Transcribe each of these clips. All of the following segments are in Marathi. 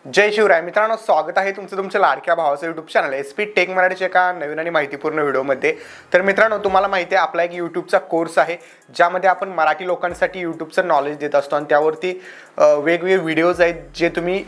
जय शिवराय मित्रांनो, स्वागत आहे तुमचं तुमच्या लाडक्या भावाचं यूट्यूब चॅनल एसपी टेक मराठीच्या एका नवीन आणि माहितीपूर्ण व्हिडिओमध्ये। तर मित्रांनो, तुम्हाला माहिती आहे आपला एक यूट्यूबचा कोर्स आहे ज्यामध्ये आपण मराठी लोकांसाठी यूट्यूबचं नॉलेज देत असतो आणि त्यावरती वेगवेगळे व्हिडिओज आहेत जे तुम्ही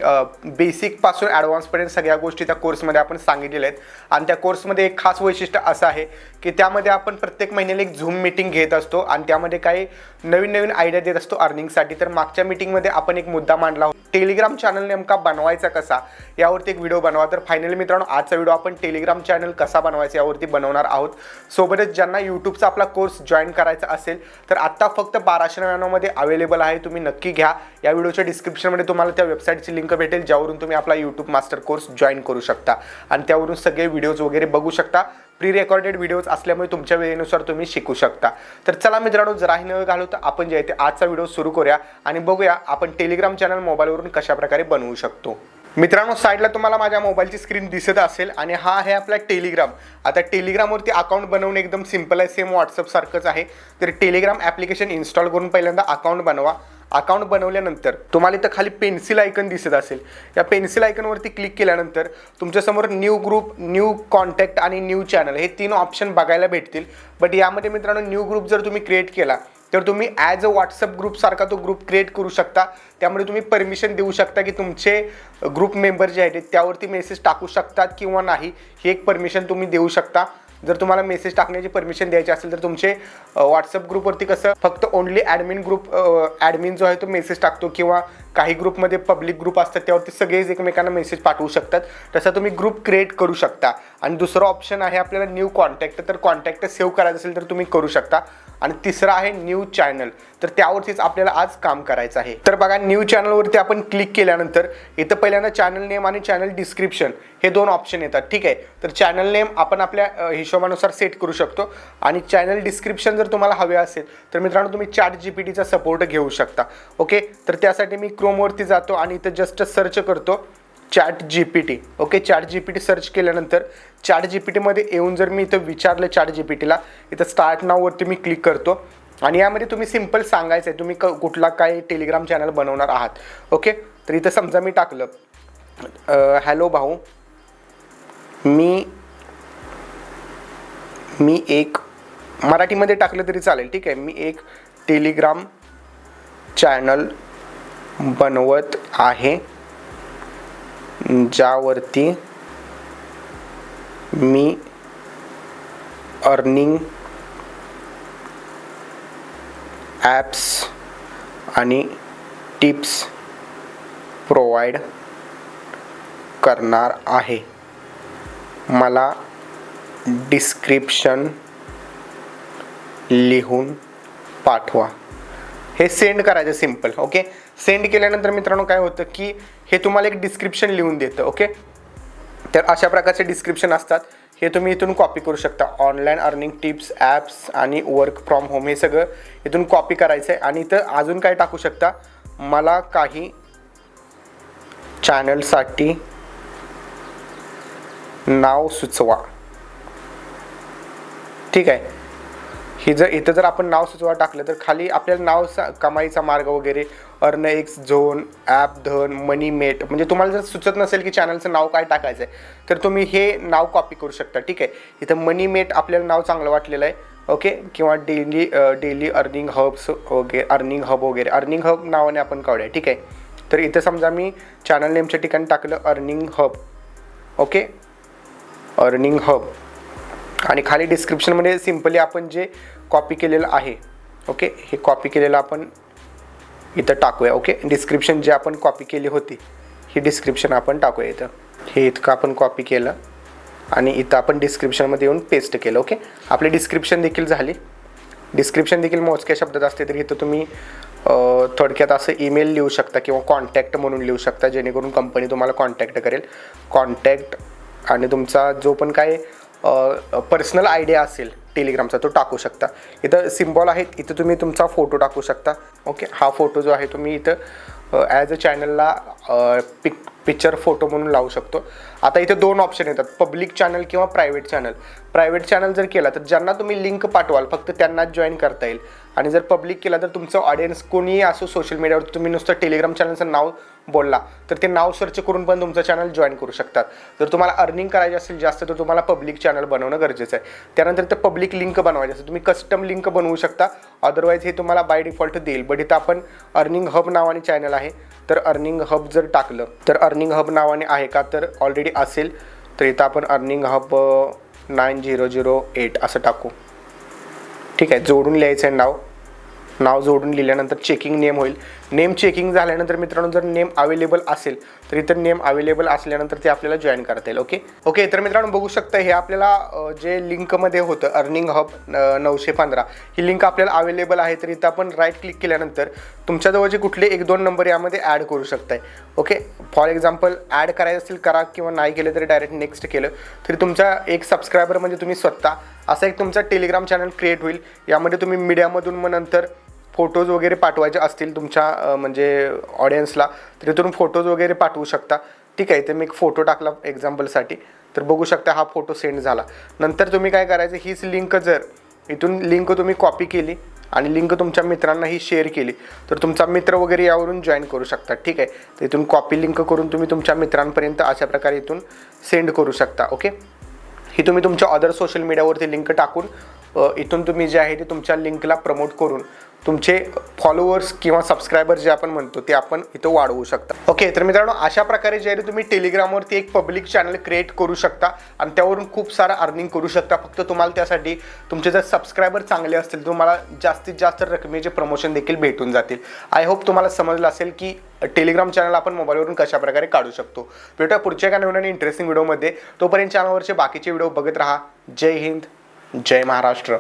बेसिक पासून ॲडव्हान्स पर्यंत सगळ्या गोष्टी त्या कोर्समध्ये आपण सांगितलेल्या आहेत। आणि त्या कोर्समध्ये एक खास वैशिष्ट्य असं आहे की त्यामध्ये आपण प्रत्येक महिन्याला एक झूम मीटिंग घेत असतो आणि त्यामध्ये काही नवीन आयडिया देत असतो अर्निंगसाठी। तर मागच्या मीटिंगमध्ये आपण एक मुद्दा मांडला, टेलिग्राम चॅनल नेमका बनवायचा कसा यावरती एक व्हिडिओ बनवा। तर फायनली मित्रांनो, आजचा व्हिडिओ आपण टेलिग्राम चॅनल कसा बनवायचा यावरती बनवणार आहोत। सोबतच ज्यांना यूट्यूबचा आपला कोर्स जॉईन करायचा असेल तर आत्ता फक्त 1299 मध्ये अवेलेबल आहे, तुम्ही नक्की घ्या। या व्हिडिओच्या डिस्क्रिप्शनमध्ये तुम्हाला त्या वेबसाईटची लिंक भेटेल ज्यावरून तुम्ही आपला यूट्यूब मास्टर कोर्स जॉईन करू शकता आणि त्यावरून सगळे व्हिडिओज वगैरे बघू शकता। प्री रेकॉर्डेड व्हिडिओज असल्यामुळे तुमच्या वेळेनुसार तुम्ही शिकू शकता। तर चला मित्रांनो, जराही न घालवता आपण जे आहे ते आजचा व्हिडिओ सुरू करूया आणि बघूया आपण टेलिग्राम चॅनल मोबाईलवरून कशा प्रकारे बनवू शकतो। मित्रांनो, साईडला तुम्हाला माझ्या मोबाईलची स्क्रीन दिसत असेल आणि हा आहे आपला टेलिग्राम। आता टेलिग्रामवरती अकाउंट बनवणे एकदम सिंपल आहे, सेम व्हॉट्सअप सारखंच आहे। तर टेलिग्राम ॲप्लिकेशन इन्स्टॉल करून पहिल्यांदा अकाउंट बनवा। अकाउंट बनवल्यानंतर तुम्हाला इथं खाली पेन्सिल आयकन दिसत असेल, या पेन्सिल आयकनवरती क्लिक केल्यानंतर तुमच्यासमोर न्यू ग्रुप, न्यू कॉन्टॅक्ट आणि न्यू चॅनल हे तीन ऑप्शन बघायला भेटतील। बट यामध्ये मित्रांनो, न्यू ग्रुप जर तुम्ही क्रिएट केला तर तुम्ही ॲज अ व्हॉट्सअप ग्रुप सारखा तो ग्रुप क्रिएट करू शकता। त्यामुळे तुम्ही परमिशन देऊ शकता की तुमचे ग्रुप मेंबर जे आहेत त्यावरती मेसेज टाकू शकतात किंवा नाही, ही एक परमिशन तुम्ही देऊ शकता। जर तुम्हाला मेसेज टाकण्याची परमिशन द्यायची असेल तर तुमचे व्हॉट्सअप ग्रुपवरती कसं फक्त ओनली ॲडमिन ग्रुप ॲडमिन जो आहे तो मेसेज टाकतो किंवा काही ग्रुपमध्ये पब्लिक ग्रुप असतात त्यावरती सगळेच एकमेकांना मेसेज पाठवू शकतात, तसं तुम्ही ग्रुप क्रिएट करू शकता। आणि दुसरा ऑप्शन आहे आपल्याला न्यू कॉन्टॅक्ट, तर कॉन्टॅक्ट सेव्ह करायचं असेल तर तुम्ही करू शकता। आणि तिसरा आहे न्यू चॅनल, तर त्यावरतीच आपल्याला आज काम करायचं आहे। तर बघा, न्यू चॅनलवरती आपण क्लिक केल्यानंतर इथं पहिल्यांदा चॅनल नेम आणि चॅनल डिस्क्रिप्शन हे दोन ऑप्शन येतात, ठीक आहे। तर चॅनल नेम आपण आपल्या हिशोबानुसार सेट करू शकतो आणि चॅनल डिस्क्रिप्शन जर तुम्हाला हवे असेल तर मित्रांनो तुम्ही ChatGPTचा सपोर्ट घेऊ शकता, ओके। तर त्यासाठी मी क्रोमवरती जातो आणि इथं जस्ट सर्च करतो ChatGPT, ओके। ChatGPT सर्च केल्यानंतर ChatGPTमध्ये येऊन जर मी इथं विचारलं ChatGPTला, इथं स्टार्ट नाववरती मी क्लिक करतो आणि यामध्ये तुम्ही सिंपल सांगायचं आहे तुम्ही कुठला काय टेलिग्राम चॅनल बनवणार आहात, ओके। तर इथं समजा मी टाकलं हॅलो भाऊ, मी एक मराठीमध्ये टाकलं तरी चालेल, ठीक आहे। मी एक टेलिग्राम चॅनल बनवत आहे ज्यावरती मी अर्निंग ॲप्स आणि टिप्स प्रोव्हाइड करणार आहे, मला डिस्क्रिप्शन लिहून पाठवा। हे सेंड करायचं सिंपल, ओके। सेंड केल्यानंतर मित्रांनो काय होतं की हे तुम्हाला एक डिस्क्रिप्शन लिहून देतं, ओके। तर अशा प्रकारचे डिस्क्रिप्शन असतात, हे तुम्ही इथून कॉपी करू शकता। ऑनलाईन अर्निंग टिप्स, ॲप्स आणि वर्क फ्रॉम होम हे सगळं इथून कॉपी करायचं आहे आणि इथं अजून काय टाकू शकता, मला काही चॅनलसाठी नाव सुचवा, ठीक आहे। इथं जर आपण नाव सुचवा टाकलं तर खाली आपल्याला नाव कमाईचा मार्ग वगैरे, अर्न एक्स झोन, ॲप धन, मनी मेट, म्हणजे तुम्हाला जर सुचत नसेल की चॅनलचं नाव काय टाकायचं आहे तर तुम्ही हे नाव कॉपी करू शकता, ठीक आहे। इथं मनी मेट आपल्याला नाव चांगलं वाटलेलं आहे, ओके। किंवा डेली अर्निंग हब्स वगैरे, अर्निंग हब नावाने आपण काढूया, ठीक आहे। तर इथं समजा मी चॅनल नेमच्या ठिकाणी टाकलं earning hub, okay, earning hub. आणि खाली डिस्क्रिप्शनमध्ये सिम्पली आपण जे कॉपी केलेलं आहे, ओके, हे कॉपी केलेलं आपण इथं टाकूया, ओके। डिस्क्रिप्शन जे आपण कॉपी केली होती ही डिस्क्रिप्शन आपण टाकूया इथं, हे इतकं आपण कॉपी केलं आणि इथं आपण डिस्क्रिप्शनमध्ये येऊन पेस्ट केलं, ओके। आपली डिस्क्रिप्शन देखील झाली। डिस्क्रिप्शन देखील मोजक्या शब्दात असते, तर इथं तुम्ही थोडक्यात असं ईमेल लिहू शकता किंवा कॉन्टॅक्ट म्हणून लिहू शकता, जेणेकरून कंपनी तुम्हाला कॉन्टॅक्ट करेल। कॉन्टॅक्ट आणि तुमचा जो पण काय पर्सनल आयडिया असेल टेलिग्रामचा तो टाकू शकता। इथं सिम्बॉल आहेत, इथं तुम्ही तुमचा फोटो टाकू शकता, ओके। हा फोटो जो आहे तुम्ही इथं ॲज अ चॅनलला पिक्चर फोटो म्हणून लावू शकतो. आता इथे 2 ऑप्शन येतात, पब्लिक चॅनल किंवा प्रायव्हेट चॅनल. प्रायव्हेट चॅनल जर केला तर ज्यांना तुम्ही लिंक पाठवाल फक्त त्यांनाच जॉईन करता येईल, आणि जर पब्लिक केला तर तुमचं ऑडियन्स कोणीही असो सोशल मीडियावर, तुम्ही नुसतं टेलिग्राम चॅनलचं नाव बोलला तर ते नाव सर्च करून पण तुमचं चॅनल जॉईन करू शकतात. जर तुम्हाला अर्निंग करायची असेल जास्त तर तुम्हाला पब्लिक चॅनल बनवणं गरजेचं आहे. त्यानंतर ते पब्लिक लिंक बनवायची असेल तुम्ही कस्टम लिंक बनवू शकता, अदरवाईज हे तुम्हाला बाय डिफॉल्ट देईल. बट इथं आपण अर्निंग हब नावाने चॅनल आहे, तर अर्निंग हब जर टाकलं तर अर्निंग हब नावाने आहे का तर ऑलरेडी असेल, तर इथं आपण अर्निंग हब 9008 असं टाकू. ठीक आहे, जोडून लिहायचं आहे नाव जोडून लिहिल्यानंतर चेकिंग नेम होईल. नेम चेकिंग झाल्यानंतर मित्रांनो जर नेम अवेलेबल असेल तर इथं नेम अवेलेबल असल्यानंतर ते आपल्याला जॉईन करता येईल. ओके तर मित्रांनो बघू शकता हे आपल्याला जे लिंकमध्ये होतं अर्निंग हब 915 ही लिंक आपल्याला अवेलेबल आहे. तर इथं आपण राईट क्लिक केल्यानंतर तुमच्याजवळचे कुठले 1-2 नंबर यामध्ये ॲड करू शकताय. ओके, फॉर एक्झाम्पल ॲड करायचं असेल करा, किंवा नाही केलं तरी डायरेक्ट नेक्स्ट केलं तरी तुमचा एक सबस्क्रायबर म्हणजे तुम्ही स्वतः असा एक तुमचा टेलिग्राम चॅनल क्रिएट होईल. यामध्ये तुम्ही मीडियामधून मग नंतर फोटोज वगैरे पाठवायचे असतील तुमच्या म्हणजे ऑडियन्सला तर इथून फोटोज वगैरे पाठवू शकता. ठीक आहे, तर मी एक फोटो टाकला एक्झाम्पलसाठी, तर बघू शकता हा फोटो सेंड झाला. नंतर तुम्ही काय करायचं, हीच लिंक जर इथून लिंक तुम्ही कॉपी केली आणि लिंक तुमच्या मित्रांनाही शेअर केली तर तुमचा मित्र वगैरे यावरून जॉईन करू शकतात. ठीक आहे, तर इथून कॉपी लिंक करून तुम्ही तुमच्या मित्रांपर्यंत अशा प्रकारे इथून सेंड करू शकता. ओके, ही तुम्ही तुमच्या अदर सोशल मीडियावरती लिंक टाकून इथून तुम्ही जे आहे ते तुमच्या लिंकला प्रमोट करून तुमचे फॉलोअर्स किंवा सबस्क्रायबर जे आपण म्हणतो ते आपण इथं वाढवू शकता. ओके, तर मित्रांनो अशा प्रकारे जे आहे तुम्ही टेलिग्रामवरती एक पब्लिक चॅनल क्रिएट करू शकता आणि त्यावरून खूप सारा अर्निंग करू शकता. फक्त तुम्हाला त्यासाठी तुमचे जर सबस्क्रायबर चांगले असतील तुम्हाला जास्तीत जास्त रकमेचे प्रमोशन देखील भेटून जातील. आय होप तुम्हाला समजलं असेल की टेलिग्राम चॅनल आपण मोबाईलवरून कशा प्रकारे काढू शकतो. भेटूया पुढच्या एका नवीन आणि इंटरेस्टिंग व्हिडिओमध्ये. तोपर्यंत चॅनलवरचे बाकीचे व्हिडिओ बघत राहा. जय हिंद, जय महाराष्ट्र.